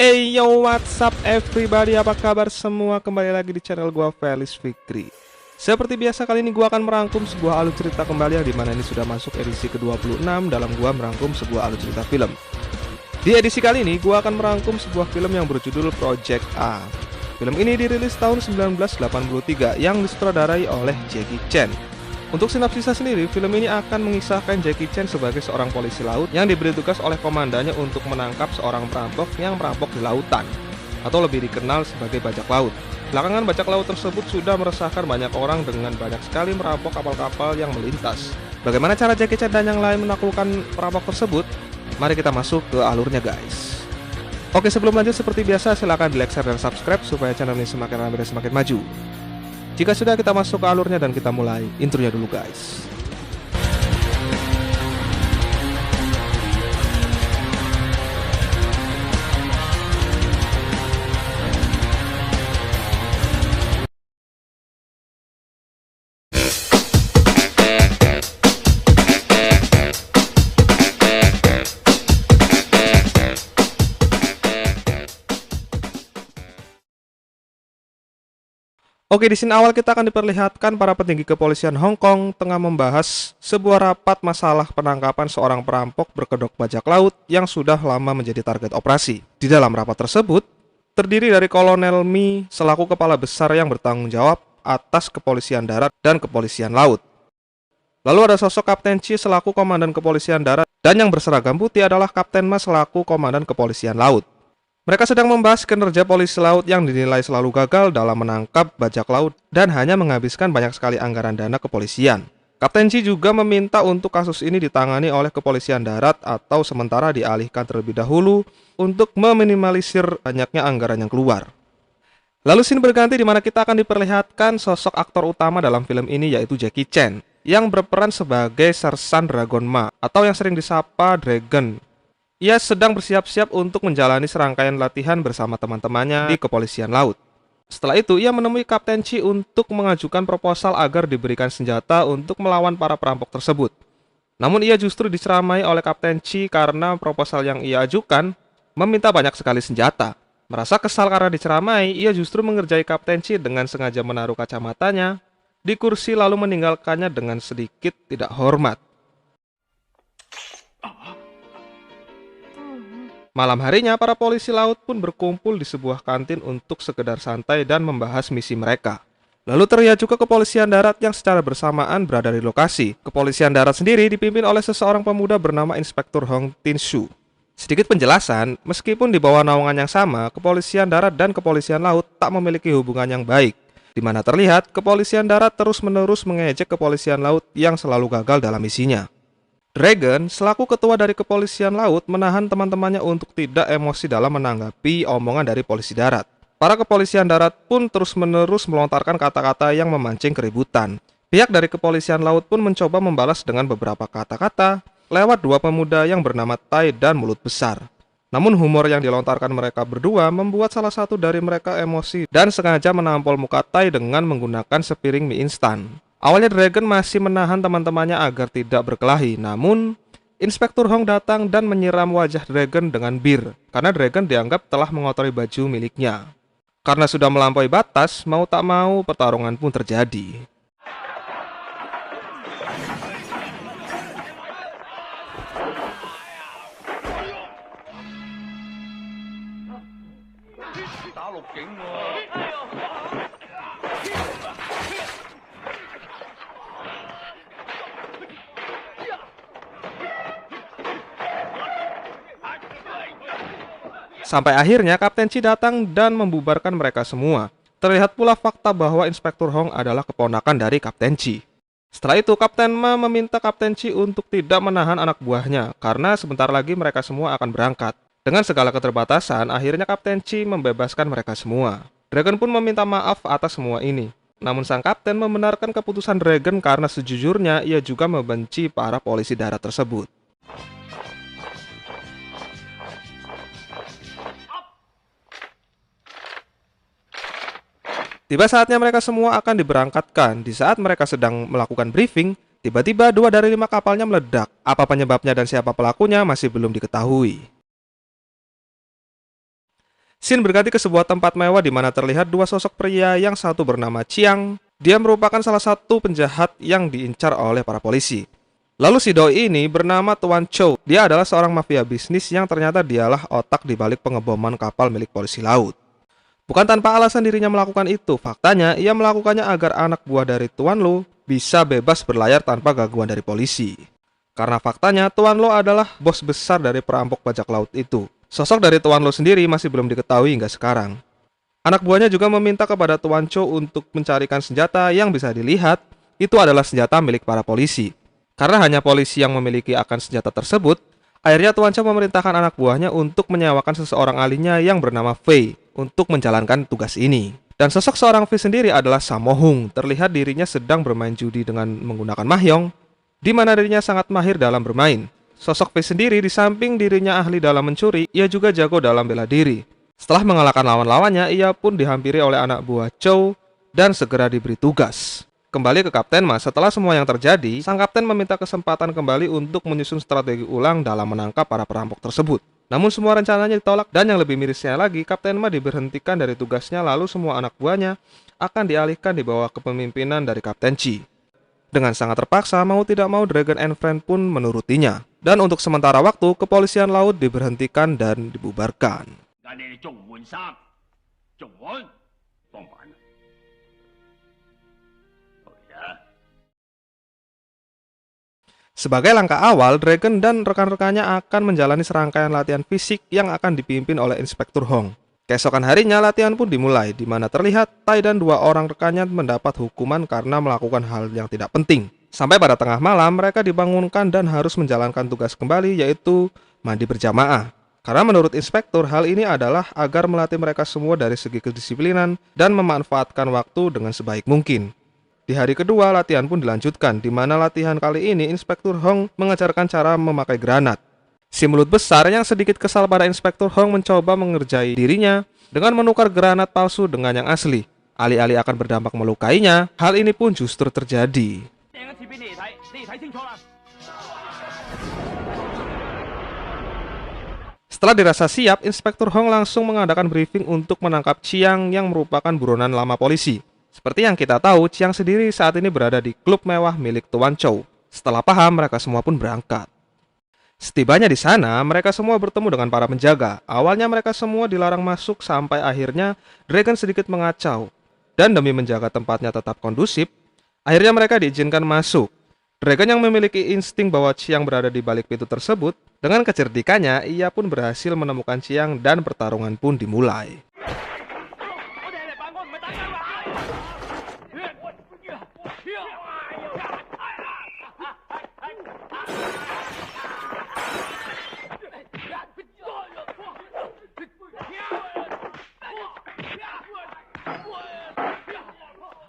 Hey yo, what's up everybody, apa kabar semua? Kembali lagi di channel gua, Felis Fikri. Seperti biasa, kali ini gua akan merangkum sebuah alur cerita kembali, yang dimana ini sudah masuk edisi ke-26 dalam gua merangkum sebuah alur cerita film. Di edisi kali ini gua akan merangkum sebuah film yang berjudul Project A. Film ini dirilis tahun 1983 yang disutradarai oleh Jackie Chan. Untuk sinopsisnya sendiri, film ini akan mengisahkan Jackie Chan sebagai seorang polisi laut yang diberi tugas oleh komandannya untuk menangkap seorang perampok yang merampok di lautan, atau lebih dikenal sebagai bajak laut. Belakangan bajak laut tersebut sudah meresahkan banyak orang dengan banyak sekali merampok kapal-kapal yang melintas. Bagaimana cara Jackie Chan dan yang lain menaklukkan perampok tersebut? Mari kita masuk ke alurnya, guys. Oke, sebelum lanjut seperti biasa, silahkan di like, share, dan subscribe supaya channel ini semakin ramai dan semakin maju. Jika sudah, kita masuk ke alurnya dan kita mulai intronya dulu, guys. Oke, di scene awal kita akan diperlihatkan para petinggi kepolisian Hong Kong tengah membahas sebuah rapat masalah penangkapan seorang perampok berkedok bajak laut yang sudah lama menjadi target operasi. Di dalam rapat tersebut, terdiri dari Kolonel Mi selaku kepala besar yang bertanggung jawab atas kepolisian darat dan kepolisian laut. Lalu ada sosok Kapten Chi selaku komandan kepolisian darat, dan yang berseragam putih adalah Kapten Ma selaku komandan kepolisian laut. Mereka sedang membahas kinerja polisi laut yang dinilai selalu gagal dalam menangkap bajak laut dan hanya menghabiskan banyak sekali anggaran dana kepolisian. Kapten Chi juga meminta untuk kasus ini ditangani oleh kepolisian darat atau sementara dialihkan terlebih dahulu untuk meminimalisir banyaknya anggaran yang keluar. Lalu scene berganti di mana kita akan diperlihatkan sosok aktor utama dalam film ini, yaitu Jackie Chan, yang berperan sebagai Sersan Dragon Ma atau yang sering disapa Dragon. Ia sedang bersiap-siap untuk menjalani serangkaian latihan bersama teman-temannya di kepolisian laut. Setelah itu, ia menemui Kapten Chi untuk mengajukan proposal agar diberikan senjata untuk melawan para perampok tersebut. Namun ia justru diceramai oleh Kapten Chi karena proposal yang ia ajukan meminta banyak sekali senjata. Merasa kesal karena diceramai, ia justru mengerjai Kapten Chi dengan sengaja menaruh kacamatanya di kursi lalu meninggalkannya dengan sedikit tidak hormat. Malam harinya, para polisi laut pun berkumpul di sebuah kantin untuk sekedar santai dan membahas misi mereka. Lalu terlihat juga kepolisian darat yang secara bersamaan berada di lokasi. Kepolisian darat sendiri dipimpin oleh seseorang pemuda bernama Inspektur Hong Tin Shu. Sedikit penjelasan, meskipun di bawah naungan yang sama, kepolisian darat dan kepolisian laut tak memiliki hubungan yang baik, di mana terlihat kepolisian darat terus-menerus mengejek kepolisian laut yang selalu gagal dalam misinya. Dragon, selaku ketua dari kepolisian laut, menahan teman-temannya untuk tidak emosi dalam menanggapi omongan dari polisi darat. Para kepolisian darat pun terus-menerus melontarkan kata-kata yang memancing keributan. Pihak dari kepolisian laut pun mencoba membalas dengan beberapa kata-kata lewat dua pemuda yang bernama Tai dan Mulut Besar. Namun humor yang dilontarkan mereka berdua membuat salah satu dari mereka emosi dan sengaja menampol muka Tai dengan menggunakan sepiring mie instan. Awalnya Dragon masih menahan teman-temannya agar tidak berkelahi, namun Inspektur Hong datang dan menyiram wajah Dragon dengan bir, karena Dragon dianggap telah mengotori baju miliknya. Karena sudah melampaui batas, mau tak mau pertarungan pun terjadi. Sampai akhirnya Kapten Chi datang dan membubarkan mereka semua. Terlihat pula fakta bahwa Inspektur Hong adalah keponakan dari Kapten Chi. Setelah itu, Kapten Ma meminta Kapten Chi untuk tidak menahan anak buahnya, karena sebentar lagi mereka semua akan berangkat. Dengan segala keterbatasan, akhirnya Kapten Chi membebaskan mereka semua. Dragon pun meminta maaf atas semua ini. Namun sang kapten membenarkan keputusan Dragon karena sejujurnya ia juga membenci para polisi darat tersebut. Tiba saatnya mereka semua akan diberangkatkan. Di saat mereka sedang melakukan briefing, tiba-tiba 2 dari 5 kapalnya meledak. Apa penyebabnya dan siapa pelakunya masih belum diketahui. Scene berganti ke sebuah tempat mewah di mana terlihat dua sosok pria, yang satu bernama Chiang. Dia merupakan salah satu penjahat yang diincar oleh para polisi. Lalu si doi ini bernama Tuan Chow. Dia adalah seorang mafia bisnis yang ternyata dialah otak di balik pengeboman kapal milik polisi laut. Bukan tanpa alasan dirinya melakukan itu. Faktanya, ia melakukannya agar anak buah dari Tuan Lo bisa bebas berlayar tanpa gangguan dari polisi. Karena faktanya, Tuan Lo adalah bos besar dari perampok bajak laut itu. Sosok dari Tuan Lo sendiri masih belum diketahui hingga sekarang. Anak buahnya juga meminta kepada Tuan Chow untuk mencarikan senjata yang bisa dilihat itu adalah senjata milik para polisi. Karena hanya polisi yang memiliki akan senjata tersebut, akhirnya Tuan Chow memerintahkan anak buahnya untuk menyewakan seseorang ahlinya yang bernama Fei untuk menjalankan tugas ini. Dan sosok seorang Fei sendiri adalah Sammo Hung. Terlihat dirinya sedang bermain judi dengan menggunakan mahjong, di mana dirinya sangat mahir dalam bermain. Sosok Fei sendiri di samping dirinya ahli dalam mencuri, ia juga jago dalam bela diri. Setelah mengalahkan lawan-lawannya, ia pun dihampiri oleh anak buah Chow dan segera diberi tugas. Kembali ke Kapten Ma, setelah semua yang terjadi, sang kapten meminta kesempatan kembali untuk menyusun strategi ulang dalam menangkap para perampok tersebut. Namun semua rencananya ditolak, dan yang lebih mirisnya lagi, Kapten Ma diberhentikan dari tugasnya, lalu semua anak buahnya akan dialihkan di bawah kepemimpinan dari Kapten Chi. Dengan sangat terpaksa, mau tidak mau Dragon and Friend pun menurutinya. Dan untuk sementara waktu, kepolisian laut diberhentikan dan dibubarkan. Sebagai langkah awal, Dragon dan rekan-rekannya akan menjalani serangkaian latihan fisik yang akan dipimpin oleh Inspektur Hong. Keesokan harinya latihan pun dimulai, di mana terlihat Tai dan dua orang rekannya mendapat hukuman karena melakukan hal yang tidak penting. Sampai pada tengah malam, mereka dibangunkan dan harus menjalankan tugas kembali, yaitu mandi berjamaah. Karena menurut Inspektur, hal ini adalah agar melatih mereka semua dari segi kedisiplinan dan memanfaatkan waktu dengan sebaik mungkin. Di hari kedua, latihan pun dilanjutkan, di mana latihan kali ini Inspektur Hong mengajarkan cara memakai granat. Si mulut besar yang sedikit kesal pada Inspektur Hong mencoba mengerjai dirinya dengan menukar granat palsu dengan yang asli. Alih-alih akan berdampak melukainya, hal ini pun justru terjadi. Setelah dirasa siap, Inspektur Hong langsung mengadakan briefing untuk menangkap Chiang yang merupakan buronan lama polisi. Seperti yang kita tahu, Chiang sendiri saat ini berada di klub mewah milik Tuan Chow. Setelah paham, mereka semua pun berangkat. Setibanya di sana, mereka semua bertemu dengan para penjaga. Awalnya mereka semua dilarang masuk sampai akhirnya Dragon sedikit mengacau. Dan demi menjaga tempatnya tetap kondusif, akhirnya mereka diizinkan masuk. Dragon yang memiliki insting bahwa Chiang berada di balik pintu tersebut, dengan kecerdikannya ia pun berhasil menemukan Chiang dan pertarungan pun dimulai.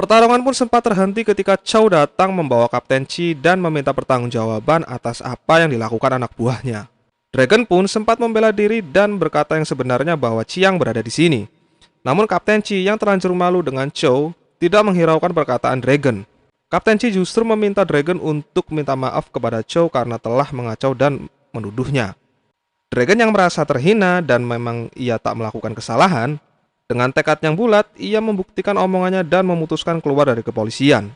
Pertarungan pun sempat terhenti ketika Chow datang membawa Kapten Chi dan meminta pertanggungjawaban atas apa yang dilakukan anak buahnya. Dragon pun sempat membela diri dan berkata yang sebenarnya bahwa Chiang berada di sini. Namun Kapten Chi yang terlanjur malu dengan Chow tidak menghiraukan perkataan Dragon. Kapten Chi justru meminta Dragon untuk minta maaf kepada Chow karena telah mengacau dan menuduhnya. Dragon yang merasa terhina dan memang ia tak melakukan kesalahan, dengan tekad yang bulat, ia membuktikan omongannya dan memutuskan keluar dari kepolisian.